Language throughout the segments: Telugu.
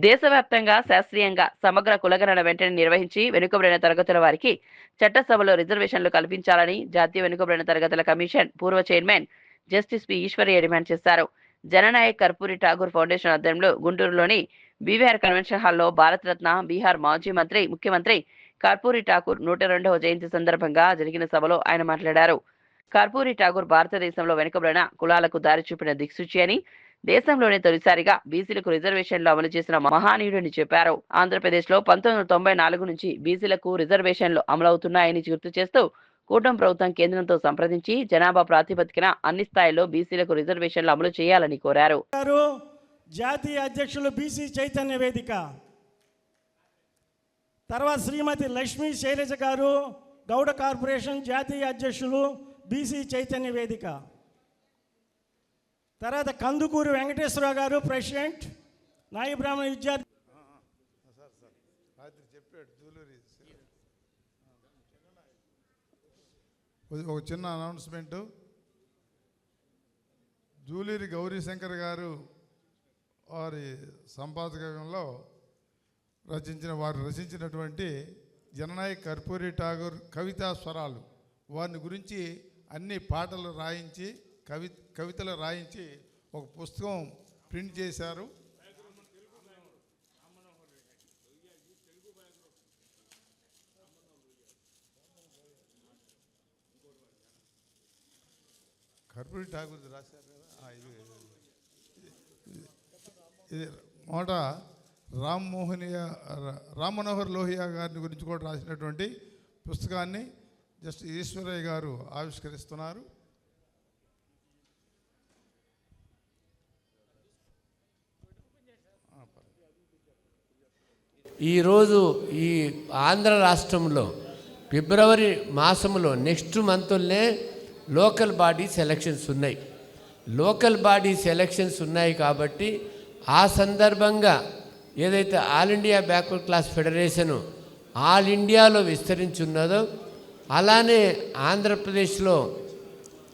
దేశవ్యాప్తంగా శాస్త్రీయంగా సమగ్ర కులగణన వెంటనే నిర్వహించి వెనుకబడిన తరగతుల వారికి చట్టసభలో రిజర్వేషన్లు కల్పించాలని జాతీయ వెనుకబడిన తరగతుల కమిషన్ పూర్వ chairman justice P Eshwaraiah demand చేశారు. జననాయక్ కర్పూరి ఠాగూర్ ఫౌండేషన్ ఆధ్వర్యంలో గుంటూరులోని బీవీఆర్ కన్వెన్షన్ హాల్లో భారతరత్న బీహార్ మాజీ ముఖ్యమంత్రి కర్పూరి ఠాకూర్ 102వ జయంతి సందర్భంగా జరిగిన సభలో ఆయన మాట్లాడారు. కర్పూరి ఠాగూర్ భారతదేశంలో వెనుకబడిన కులాలకు దారి చూపిన దిక్సూచి అని, దేశంలోనే తొలిసారిగా బీసీలకు రిజర్వేషన్లు అమలు చేసిన మహానీయుడని చెప్పారు. ఆంధ్రప్రదేశ్లో 1994 నుంచి బీసీలకు రిజర్వేషన్లు అమలవుతున్నాయని గుర్తు చేస్తూ కూటమి ప్రభుత్వం కేంద్రంతో సంప్రదించి జనాభా ప్రాతిపదికన అన్ని స్థాయిల్లో బీసీలకు రిజర్వేషన్లు అమలు చేయాలని కోరారు. జాతీయ అధ్యక్షులు బీసీ చైతన్య వేదిక, తర్వాత శ్రీమతి లక్ష్మీ శైలజ గారు గౌడ కార్పొరేషన్ జాతీయ అధ్యక్షులు బీసీ చైతన్య వేదిక, తర్వాత కందుకూరి వెంకటేశ్వరరావు గారు ప్రెసిడెంట్ నాయ బ్రాహ్మణ విద్యార్థి. ఒక చిన్న అనౌన్స్మెంట్. జూలూరి గౌరీశంకర్ గారు వారి సంపాదకంలో వారు రచించినటువంటి జననాయక్ కర్పూరి ఠాగూర్ కవితా స్వరాలు, వారిని గురించి అన్ని పాటలు రాయించి కవితలు రాయించి ఒక పుస్తకం ప్రింట్ చేశారు. కర్పూరి ఠాగూర్ రాశారు కదా. ఇది మాట రామ్ మనోహర్ లోహియా గారిని గురించి కూడా రాసినటువంటి పుస్తకాన్ని జస్టిస్ ఈశ్వరయ్య గారు ఆవిష్కరిస్తున్నారు. ఈరోజు ఈ ఆంధ్ర రాష్ట్రంలో ఫిబ్రవరి మాసంలో నెక్స్ట్ మంత్లోనే లోకల్ బాడీస్ ఎలక్షన్స్ ఉన్నాయి. లోకల్ బాడీస్ ఎలక్షన్స్ ఉన్నాయి కాబట్టి ఆ సందర్భంగా ఏదైతే all India backward class federation all ఇండియాలో విస్తరించున్నదో అలానే ఆంధ్రప్రదేశ్లో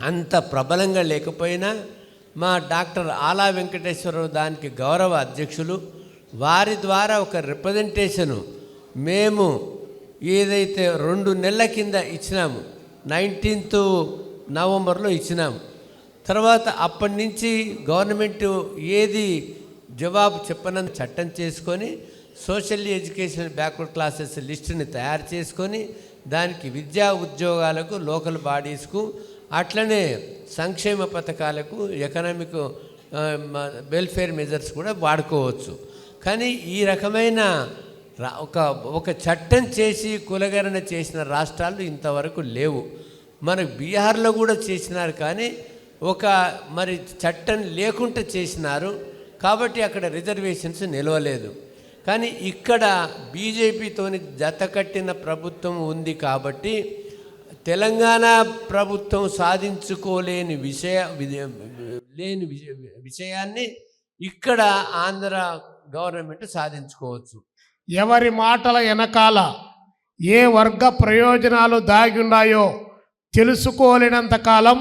అంత ప్రబలంగా లేకపోయినా మా డాక్టర్ ఆలా వెంకటేశ్వరరావు దానికి గౌరవ అధ్యక్షులు, వారి ద్వారా ఒక రిప్రజెంటేషను మేము ఏదైతే 2 నెలల కింద ఇచ్చినాము, 19th నవంబర్లో ఇచ్చినాము. తర్వాత అప్పటి నుంచి గవర్నమెంట్ ఏది జవాబు చెప్పనని చట్టం చేసుకొని సోషల్ ఎడ్యుకేషన్ బ్యాక్వర్డ్ క్లాసెస్ లిస్టుని తయారు చేసుకొని దానికి విద్యా ఉద్యోగాలకు, లోకల్ బాడీస్కు, అట్లనే సంక్షేమ పథకాలకు, ఎకనామిక్ వెల్ఫేర్ మెజర్స్ కూడా వాడుకోవచ్చు. కానీ ఈ రకమైన ఒక చట్టం చేసి కులగణన చేసిన రాష్ట్రాలు ఇంతవరకు లేవు. మనకు బీహార్లో కూడా చేసినారు కానీ మరి చట్టం లేకుండా చేసినారు కాబట్టి అక్కడ రిజర్వేషన్స్ నిలవలేదు. కానీ ఇక్కడ బీజేపీతోని జతకట్టిన ప్రభుత్వం ఉంది కాబట్టి తెలంగాణ ప్రభుత్వం సాధించుకోలేని విషయాన్ని ఇక్కడ ఆంధ్ర గవర్నమెంట్ సాధించుకోవచ్చు. ఎవరి మాటల వెనకాల ఏ వర్గ ప్రయోజనాలు దాగి ఉన్నాయో తెలుసుకోలేనంత కాలం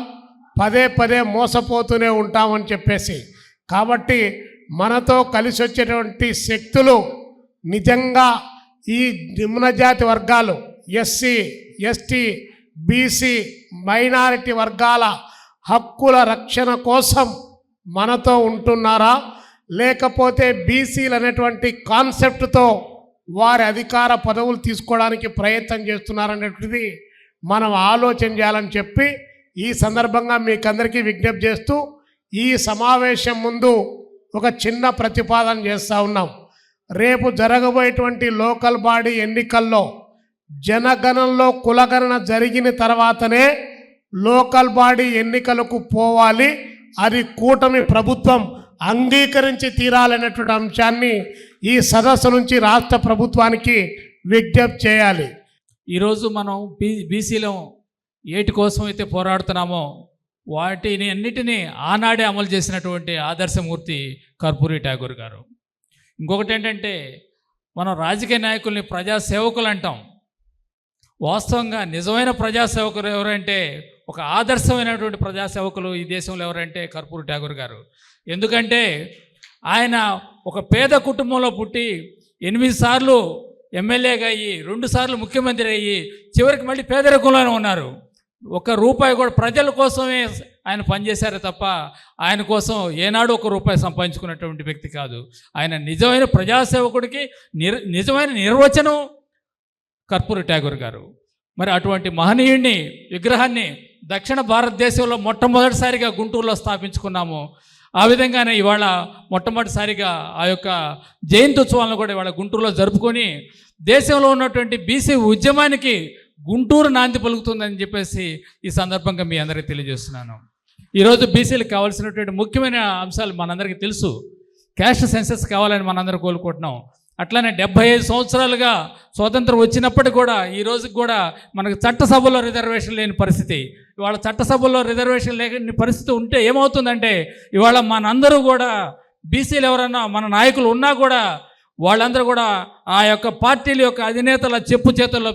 పదే మోసపోతూనే ఉంటామని చెప్పేసి, కాబట్టి మనతో కలిసి వచ్చేటువంటి శక్తులు నిజంగా ఈ నిమ్నజాతి వర్గాలు, ఎస్సీ, ఎస్టీ, బీసీ, మైనారిటీ వర్గాల హక్కుల రక్షణ కోసం మనతో ఉంటున్నారా, లేకపోతే బీసీలు అనేటువంటి కాన్సెప్ట్తో వారి అధికార పదవులు తీసుకోవడానికి ప్రయత్నం చేస్తున్నారనేటువంటిది మనం ఆలోచన చేయాలని చెప్పి ఈ సందర్భంగా మీకందరికీ విజ్ఞప్తి చేస్తూ ఈ సమావేశం ముందు ఒక చిన్న ప్రతిపాదన చేస్తూ ఉన్నాం. రేపు జరగబోయేటువంటి లోకల్ బాడీ ఎన్నికల్లో జనగణనలో కులగణన జరిగిన తర్వాతనే లోకల్ బాడీ ఎన్నికలకు పోవాలి. అది కూటమి ప్రభుత్వం అంగీకరించి తీరాలనేటువంటి అంశాన్ని ఈ సదస్సు నుంచి రాష్ట్ర ప్రభుత్వానికి విజ్ఞప్తి చేయాలి. ఈరోజు మనం బీసీలో ఏటి కోసం అయితే పోరాడుతున్నామో వాటిని అన్నిటినీ ఆనాడే అమలు చేసినటువంటి ఆదర్శమూర్తి కర్పూరి ఠాగూర్ గారు. ఇంకొకటి ఏంటంటే, మనం రాజకీయ నాయకుల్ని ప్రజాసేవకులు అంటాం. వాస్తవంగా నిజమైన ప్రజాసేవకులు ఎవరంటే, ఒక ఆదర్శమైనటువంటి ప్రజాసేవకులు ఈ దేశంలో ఎవరంటే కర్పూరి ఠాగూర్ గారు. ఎందుకంటే ఆయన ఒక పేద కుటుంబంలో పుట్టి 8 సార్లు ఎమ్మెల్యేగా అయ్యి 2 సార్లు ముఖ్యమంత్రి అయ్యి చివరికి మళ్ళీ పేదరికంలోనే ఉన్నారు. 1 రూపాయి కూడా ప్రజల కోసమే ఆయన పనిచేశారు తప్ప ఆయన కోసం ఏనాడు 1 రూపాయి సంపాదించుకున్నటువంటి వ్యక్తి కాదు. ఆయన నిజమైన ప్రజాసేవకుడికి నిజమైన నిర్వచనం కర్పూరి ఠాగూర్ గారు. మరి అటువంటి మహనీయుడిని విగ్రహాన్ని దక్షిణ భారతదేశంలో మొట్టమొదటిసారిగా గుంటూరులో స్థాపించుకున్నాము. ఆ విధంగానే ఇవాళ మొట్టమొదటిసారిగా ఆ యొక్క జయంత్యుత్సవాలను కూడా ఇవాళ గుంటూరులో జరుపుకొని దేశంలో ఉన్నటువంటి బీసీ ఉద్యమానికి గుంటూరు నాంది పలుకుతుందని చెప్పేసి ఈ సందర్భంగా మీ అందరికీ తెలియజేస్తున్నాను. ఈరోజు బీసీలకు కావాల్సినటువంటి ముఖ్యమైన అంశాలు మనందరికీ తెలుసు. క్యాస్ట్ సెన్సస్ కావాలని మనందరం కోరుకుంటున్నాం. అట్లానే 75 సంవత్సరాలుగా స్వాతంత్రం వచ్చినప్పటికి కూడా ఈ రోజుకి కూడా మనకు చట్టసభలో రిజర్వేషన్ లేని పరిస్థితి. ఇవాళ చట్టసభలో రిజర్వేషన్ లేని పరిస్థితి ఉంటే ఏమవుతుందంటే ఇవాళ మనందరూ కూడా బీసీలు ఎవరన్నా మన నాయకులు ఉన్నా కూడా వాళ్ళందరూ కూడా ఆ యొక్క పార్టీల యొక్క అధినేతల చెప్పు చేతుల్లో